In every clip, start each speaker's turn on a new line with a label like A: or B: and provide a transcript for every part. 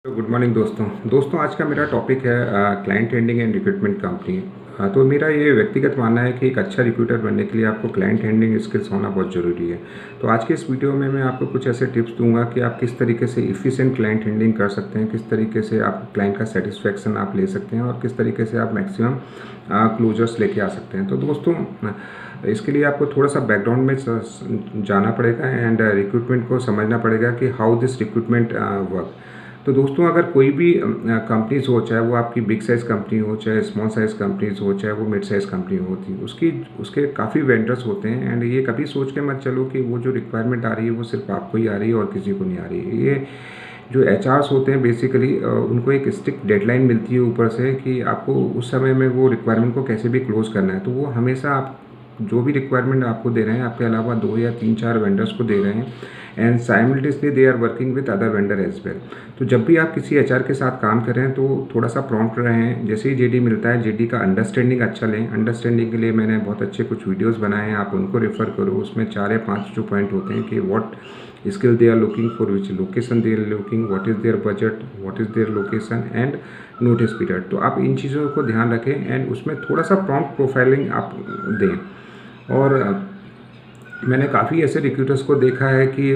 A: तो good morning दोस्तों आज का मेरा टॉपिक है client handling and recruitment company. तो मेरा ये व्यक्तिगत मानना है कि एक अच्छा रिक्रूटर बनने के लिए आपको क्लाइंट हैंडलिंग स्किल्स होना बहुत ज़रूरी है। तो आज के इस वीडियो में मैं आपको कुछ ऐसे टिप्स दूंगा कि आप किस तरीके से इफ़िशिएंट क्लाइंट हैंडलिंग कर सकते हैं, किस तरीके से आप क्लाइंट का सेटिस्फेक्शन आप ले सकते हैं और किस तरीके से आप मैक्सिमम क्लोजर्स लेके आ सकते हैं। तो दोस्तों इसके लिए आपको थोड़ा सा बैकग्राउंड में जाना पड़ेगा एंड रिक्रूटमेंट को समझना पड़ेगा कि हाउ दिस रिक्रूटमेंट वर्क। तो दोस्तों अगर कोई भी कंपनीज हो, चाहे वो आपकी बिग साइज़ कंपनी हो, चाहे स्मॉल साइज़ कंपनीज हो, चाहे वो मिड साइज़ कंपनी होती उसके काफ़ी वेंडर्स होते हैं। एंड ये कभी सोच के मत चलो कि वो जो रिक्वायरमेंट आ रही है वो सिर्फ आपको ही आ रही है और किसी को नहीं आ रही है। ये जो एचआर्स होते हैं बेसिकली उनको एक स्ट्रिक्ट डेडलाइन मिलती है ऊपर से कि आपको उस समय में वो रिक्वायरमेंट को कैसे भी क्लोज करना है। तो वो हमेशा आप जो भी रिक्वायरमेंट आपको दे रहे हैं, आपके अलावा 2 या 3-4 वेंडर्स को दे रहे हैं and simultaneously they are working with other vendor as well. तो जब भी आप किसी एचआर के साथ काम कर रहे हैं तो थोड़ा सा प्रॉम्प्ट रहें। जैसे ही जेडी मिलता है, जेडी का अंडरस्टैंडिंग अच्छा लें। अंडरस्टैंडिंग के लिए मैंने बहुत अच्छे कुछ वीडियोस बनाए हैं, आप उनको रेफर करो। उसमें 4 या 5 जो पॉइंट होते हैं कि what skill they are looking for, which location they are looking, what is their budget, what is their location and notice period. तो आप इन चीज़ों को ध्यान रखें एंड उसमें थोड़ा सा प्रॉम्प्ट प्रोफाइलिंग आप दें। और मैंने काफ़ी ऐसे रिक्रूटर्स को देखा है कि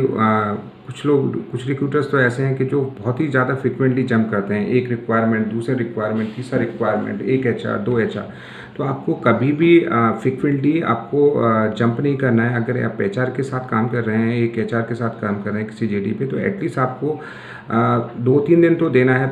A: कुछ रिक्रूटर्स तो ऐसे हैं कि जो बहुत ही ज़्यादा फ्रिक्वेंटली जंप करते हैं, एक रिक्वायरमेंट, दूसरे रिक्वायरमेंट, तीसरा रिक्वायरमेंट, एक एचआर, 2 एचआर। तो आपको कभी भी फ्रिक्वेंटली आपको जंप नहीं करना है। अगर आप एचआर के साथ काम कर रहे हैं, एक एचआर के साथ काम कर रहे हैं किसी जेडी पे, तो एटलीस्ट आपको 2-3 दिन तो देना है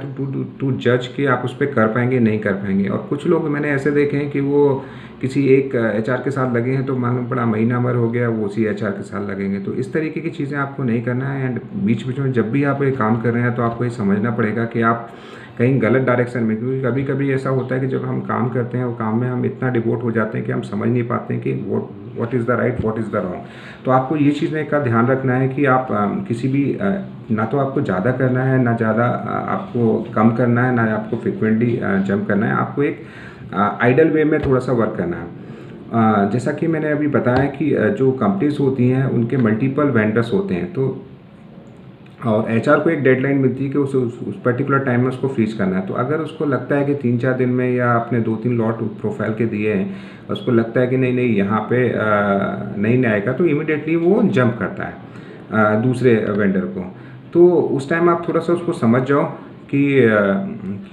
A: टू जज कि आप उस पर कर पाएंगे नहीं कर पाएंगे। और कुछ लोग मैंने ऐसे देखे हैं कि वो किसी एक एचआर के साथ लगे हैं तो मालूम पड़ा महीना भर हो गया वो उसी एचआर के साथ लगेंगे। तो इस तरीके की चीज़ें आपको नहीं करना है। एंड बीच बीच में जब भी आप ये काम कर रहे हैं तो आपको ये समझना पड़ेगा कि आप कहीं गलत डायरेक्शन में, क्योंकि कभी कभी ऐसा होता है कि जब हम काम करते हैं वो काम में हम इतना डिवोट हो जाते हैं कि हम समझ नहीं पाते हैं कि what is the right, what is the wrong. तो आपको ये चीज़ें का ध्यान रखना है कि आप किसी भी ना तो आपको ज़्यादा करना है, ना ज़्यादा आपको कम करना है, ना आपको फ्रिक्वेंटली जंप करना है। आपको एक आइडल वे में थोड़ा सा वर्क करना है। जैसा कि मैंने अभी बताया कि जो कंपनीज होती हैं उनके मल्टीपल वेंडर्स होते हैं। तो और एचआर को एक डेडलाइन मिलती है कि उस पर्टिकुलर टाइम में उसको फ्रीज करना है। तो अगर उसको लगता है कि 3-4 दिन में, या आपने 2-3 लॉट प्रोफाइल के दिए हैं, उसको लगता है कि नहीं नहीं यहाँ पे नहीं आएगा, तो इमिडिएटली वो जंप करता है दूसरे वेंडर को। तो उस टाइम आप थोड़ा सा उसको समझ जाओ कि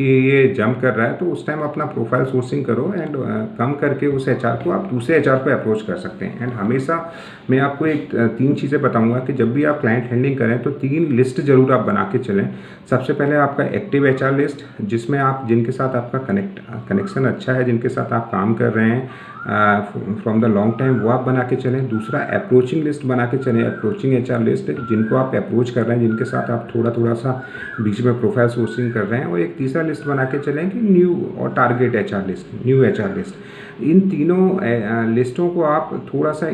A: ये जंप कर रहा है। तो उस टाइम अपना प्रोफाइल सोर्सिंग करो एंड कम करके उस एचआर को आप दूसरे एचआर को अप्रोच कर सकते हैं। एंड हमेशा मैं आपको एक 3 चीज़ें बताऊंगा कि जब भी आप क्लाइंट हैंडलिंग करें तो 3 लिस्ट जरूर आप बना के चलें। सबसे पहले आपका एक्टिव एचआर लिस्ट, जिसमें आप जिनके साथ आपका कनेक्शन अच्छा है, जिनके साथ आप काम कर रहे हैं फ्रॉम द लॉन्ग टाइम, वो आप बना के चलें। दूसरा अप्रोचिंग लिस्ट बना के चलें, अप्रोचिंग एचआर लिस्ट, जिनको आप अप्रोच कर रहे हैं, जिनके साथ आप थोड़ा सा बीच में प्रोफाइल सोर्सिंग कर रहे हैं। और एक तीसरा लिस्ट बना के चलें कि न्यू और target HR list, new HR list. इन तीनों लिस्टों को आप थोड़ा सा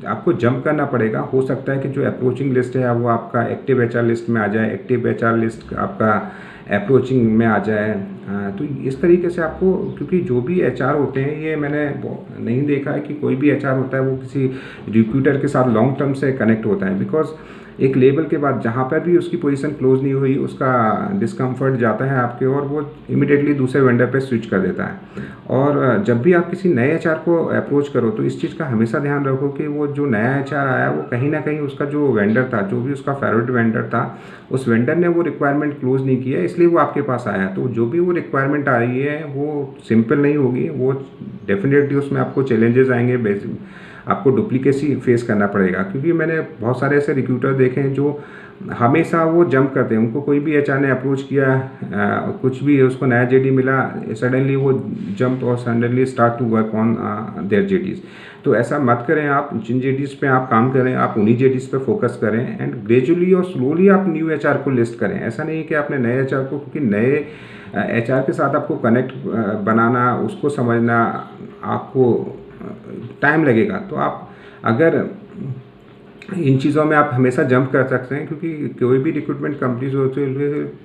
A: आपको जंप करना पड़ेगा। हो सकता है कि जो अप्रोचिंग लिस्ट है वो आपका एक्टिव एचआर लिस्ट में आ जाए, एक्टिव एचआर लिस्ट आपका अप्रोचिंग में आ जाए। तो इस तरीके से आपको, क्योंकि जो भी एचआर होते हैं, ये मैंने नहीं देखा है कि कोई भी एचआर होता है वो किसी रिक्रूटर के साथ लॉन्ग टर्म से कनेक्ट होता है। बिकॉज एक लेवल के बाद जहाँ पर भी उसकी पोजीशन क्लोज नहीं हुई, उसका डिस्कम्फर्ट जाता है आपके, और वो इमिडिएटली दूसरे वेंडर पे स्विच कर देता है। और जब भी आप किसी नए एचआर को अप्रोच करो तो इस चीज़ का हमेशा ध्यान रखो कि वो जो नया एचआर आया वो कहीं ना कहीं उसका जो वेंडर था, जो भी उसका फेवरेट वेंडर था, उस वेंडर ने वो रिक्वायरमेंट क्लोज नहीं किया, इसलिए वो आपके पास आया। तो जो भी वो रिक्वायरमेंट आ रही है वो सिंपल नहीं होगी, वो डेफिनेटली उसमें आपको चैलेंजेस आएंगे, आपको डुप्लीकेसी फेस करना पड़ेगा। क्योंकि मैंने बहुत सारे ऐसे रिक्रूटर देखे हैं जो हमेशा वो जंप करते हैं। उनको कोई भी एचआर ने अप्रोच किया, कुछ भी उसको नया जेडी मिला, सडनली वो जंप और suddenly start to work on their JDs. तो ऐसा मत करें। आप जिन जेडीज पे आप काम करें, आप उन्हीं जेडीज पे फोकस करें एंड ग्रेजुअली और स्लोली आप न्यू एचआर को लिस्ट करें। ऐसा नहीं कि आपने नए एचआर को, क्योंकि नए एचआर के साथ आपको कनेक्ट बनाना, उसको समझना आपको टाइम लगेगा। तो आप अगर इन चीज़ों में आप हमेशा जंप कर सकते हैं, क्योंकि कोई भी रिक्रूटमेंट कंपनीज होती है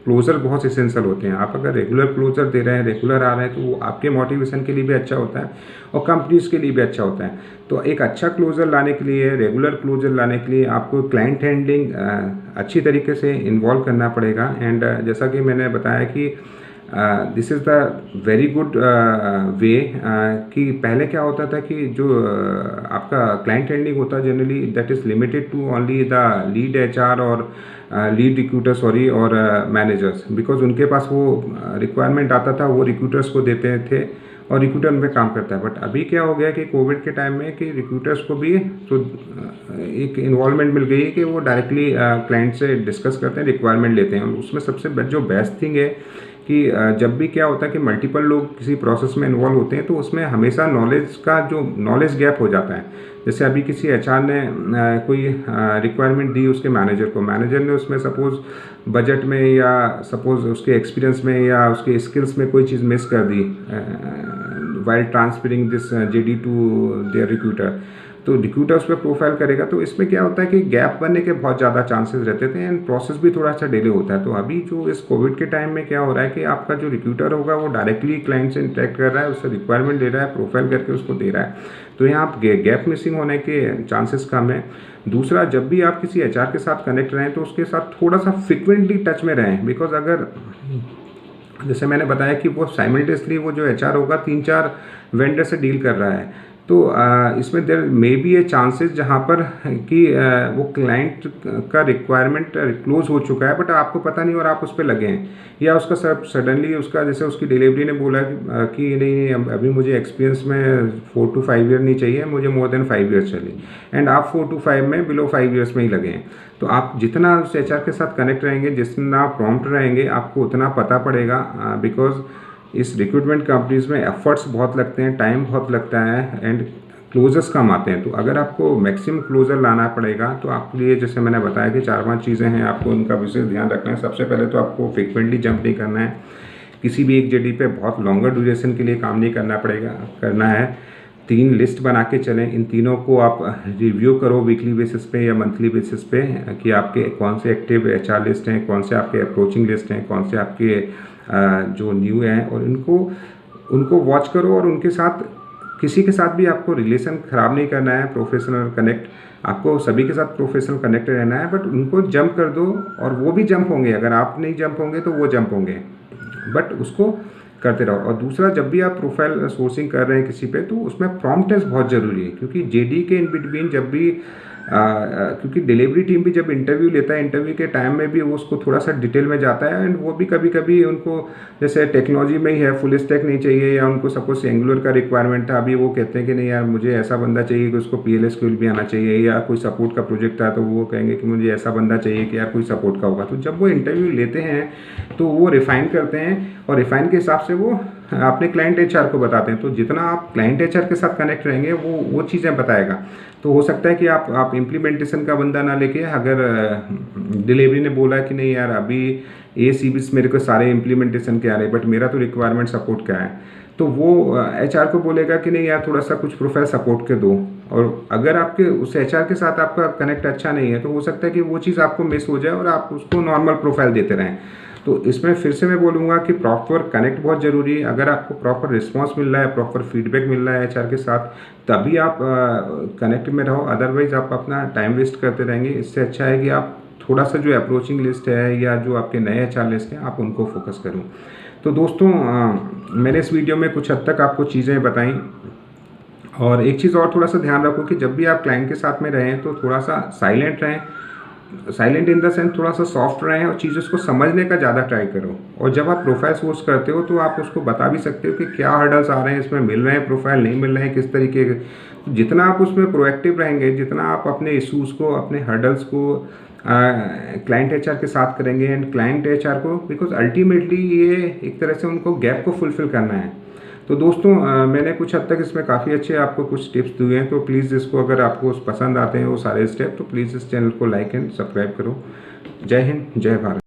A: क्लोजर बहुत एसेंशियल होते हैं। आप अगर रेगुलर क्लोजर दे रहे हैं, रेगुलर आ रहे हैं, तो वो आपके मोटिवेशन के लिए भी अच्छा होता है और कंपनीज के लिए भी अच्छा होता है। तो एक अच्छा क्लोजर लाने के लिए, रेगुलर क्लोजर लाने के लिए आपको क्लाइंट हैंडलिंग अच्छी तरीके से इन्वॉल्व करना पड़ेगा। एंड जैसा कि मैंने बताया कि this is the very good way कि पहले क्या होता था कि जो आपका क्लाइंट हैंडलिंग होता है generally that is limited to only the lead HR और लीड रिक्रूटर सॉरी और मैनेजर्स, बिकॉज उनके पास वो रिक्वायरमेंट आता था, वो रिक्रूटर्स को देते थे और रिक्रूटर उन पर काम करता है। बट अभी क्या हो गया कि कोविड के टाइम में कि रिक्रूटर्स को भी तो एक इन्वॉल्वमेंट मिल गई है कि वो डायरेक्टली क्लाइंट से डिस्कस करते हैं, रिक्वायरमेंट लेते हैं। और उसमें सबसे जो बेस्ट थिंग है कि जब भी क्या होता है कि मल्टीपल लोग किसी प्रोसेस में इन्वॉल्व होते हैं तो उसमें हमेशा नॉलेज का जो नॉलेज गैप हो जाता है। जैसे अभी किसी एचआर ने कोई रिक्वायरमेंट दी उसके मैनेजर को, मैनेजर ने उसमें सपोज़ बजट में या सपोज़ उसके एक्सपीरियंस में या उसके स्किल्स में कोई चीज़ मिस कर दी while transferring this JD to their recruiter, तो रिक्रूटर उस पर प्रोफाइल करेगा। तो इसमें क्या होता है कि गैप बनने के बहुत ज़्यादा चांसेस रहते थे एंड प्रोसेस भी थोड़ा सा डिले होता है। तो अभी जो इस कोविड के टाइम में क्या हो रहा है कि आपका जो रिक्रूटर होगा वो डायरेक्टली क्लाइंट से इंटरेक्ट कर रहा है, उससे रिक्वायरमेंट ले रहा है, प्रोफाइल करके उसको दे रहा है। तो यहाँ आप गैप मिसिंग होने के चांसेस कम है। दूसरा, जब भी आप किसी एचआर के साथ कनेक्ट रहें तो उसके साथ थोड़ा सा फ्रिक्वेंटली टच में रहें, बिकॉज अगर जैसे मैंने बताया कि वो साइमल्टेनियसली वो जो एचआर होगा 3-4 वेंडर से डील कर रहा है, तो इसमें देर मे बी ए चांसेस जहाँ पर कि वो क्लाइंट का रिक्वायरमेंट क्लोज हो चुका है बट आपको पता नहीं और आप उस पर लगे हैं, या उसका सडनली उसका जैसे उसकी डिलीवरी ने बोला कि नहीं अभी मुझे एक्सपीरियंस में 4 to 5 ईयर नहीं चाहिए, मुझे मोर देन 5 ईयर्स चाहिए, एंड आप 4 to 5 में बिलो 5 ईयर्स में ही लगे हैं। तो आप जितना उस एचआर के साथ कनेक्ट रहेंगे, जितना प्रॉम्प्ट रहेंगे, आपको उतना पता पड़ेगा, बिकॉज इस रिक्रूटमेंट कंपनीज में एफर्ट्स बहुत लगते हैं, टाइम बहुत लगता है एंड क्लोजर्स कम आते हैं। तो अगर आपको मैक्सिमम क्लोजर लाना पड़ेगा तो आपके लिए जैसे मैंने बताया कि 4-5 चीज़ें हैं, आपको उनका विशेष ध्यान रखना है। सबसे पहले तो आपको फ्रिक्वेंटली जंप नहीं करना है, किसी भी एक जेडी पे बहुत लॉन्गर ड्यूरेशन के लिए काम नहीं करना है। 3 लिस्ट बना के चलें, इन तीनों को आप रिव्यू करो वीकली बेसिस पे या मंथली बेसिस पे कि आपके कौन से एक्टिव एचआर लिस्ट हैं, कौन से आपके अप्रोचिंग लिस्ट हैं, कौन से आपके जो न्यू हैं, और उनको वॉच करो। और उनके साथ किसी के साथ भी आपको रिलेशन ख़राब नहीं करना है, प्रोफेशनल कनेक्ट, आपको सभी के साथ प्रोफेशनल कनेक्ट रहना है, बट उनको जंप कर दो और वो भी जंप होंगे। अगर आप नहीं जंप होंगे तो वो जंप होंगे, बट उसको करते रहो। और दूसरा, जब भी आप प्रोफाइल सोर्सिंग कर रहे हैं किसी पे तो उसमें प्रॉम्प्टनेस बहुत ज़रूरी है, क्योंकि जेडी के इन बिटवीन जब भी क्योंकि डिलीवरी टीम भी जब इंटरव्यू लेता है, इंटरव्यू के टाइम में भी वो उसको थोड़ा सा डिटेल में जाता है, एंड वो भी कभी कभी उनको जैसे टेक्नोलॉजी में ही है, फुल स्टैक नहीं चाहिए, या उनको सपोज एंगुलर का रिक्वायरमेंट था, अभी वो कहते हैं कि नहीं यार मुझे ऐसा बंदा चाहिए कि उसको PLSQL भी आना चाहिए, या कोई सपोर्ट का प्रोजेक्ट था तो वो कहेंगे कि मुझे ऐसा बंदा चाहिए कि यार कोई सपोर्ट का होगा। तो जब वो इंटरव्यू लेते हैं तो वो रिफाइन करते हैं, और रिफाइन के हिसाब से वो अपने क्लाइंट एचआर को बताते हैं। तो जितना आप क्लाइंट एचआर के साथ कनेक्ट रहेंगे वो चीज़ें बताएगा। तो हो सकता है कि आप इम्प्लीमेंटेशन का बंदा ना लेके, अगर डिलीवरी ने बोला कि नहीं यार अभी ACBs मेरे को सारे इम्प्लीमेंटेशन के आ रहे हैं बट मेरा तो रिक्वायरमेंट सपोर्ट का है, तो वो एचआर को बोलेगा कि नहीं यार थोड़ा सा कुछ प्रोफाइल सपोर्ट के दो। और अगर आपके उस एचआर के साथ आपका कनेक्ट अच्छा नहीं है तो हो सकता है कि वो चीज़ आपको मिस हो जाए और आप उसको नॉर्मल प्रोफाइल देते रहें। तो इसमें फिर से मैं बोलूँगा कि प्रॉपर कनेक्ट बहुत ज़रूरी है। अगर आपको प्रॉपर रिस्पांस मिल रहा है, प्रॉपर फीडबैक मिल रहा है एचआर के साथ, तभी आप कनेक्ट में रहो, अदरवाइज़ आप अपना टाइम वेस्ट करते रहेंगे। इससे अच्छा है कि आप थोड़ा सा जो अप्रोचिंग लिस्ट है या जो आपके नए एचआर लिस्ट हैं आप उनको फोकस करो। तो दोस्तों मैंने इस वीडियो में कुछ हद तक आपको चीज़ें बताई, और एक चीज़ और थोड़ा सा ध्यान रखो कि जब भी आप क्लाइंट के साथ में रहें तो थोड़ा सा साइलेंट रहें, साइलेंट इन द सेंस थोड़ा सा सॉफ्ट रहें, और चीज़ उसको समझने का ज़्यादा ट्राई करो। और जब आप प्रोफाइल सोर्स करते हो तो आप उसको बता भी सकते हो कि क्या हर्डल्स आ रहे हैं, इसमें मिल रहे हैं प्रोफाइल, नहीं मिल रहे हैं, किस तरीके के। जितना आप उसमें प्रोएक्टिव रहेंगे, जितना आप अपने इशूज़ को, अपने हर्डल्स को क्लाइंट एचआर के साथ करेंगे, एंड क्लाइंट एचआर को, बिकॉज अल्टीमेटली ये एक तरह से उनको गैप को फुलफिल करना है। तो दोस्तों मैंने कुछ हद तक इसमें काफ़ी अच्छे आपको कुछ टिप्स दिए हैं, तो प्लीज़ इसको अगर आपको पसंद आते हैं वो सारे स्टेप, तो प्लीज़ इस चैनल को लाइक एंड सब्सक्राइब करो। जय हिंद, जय भारत।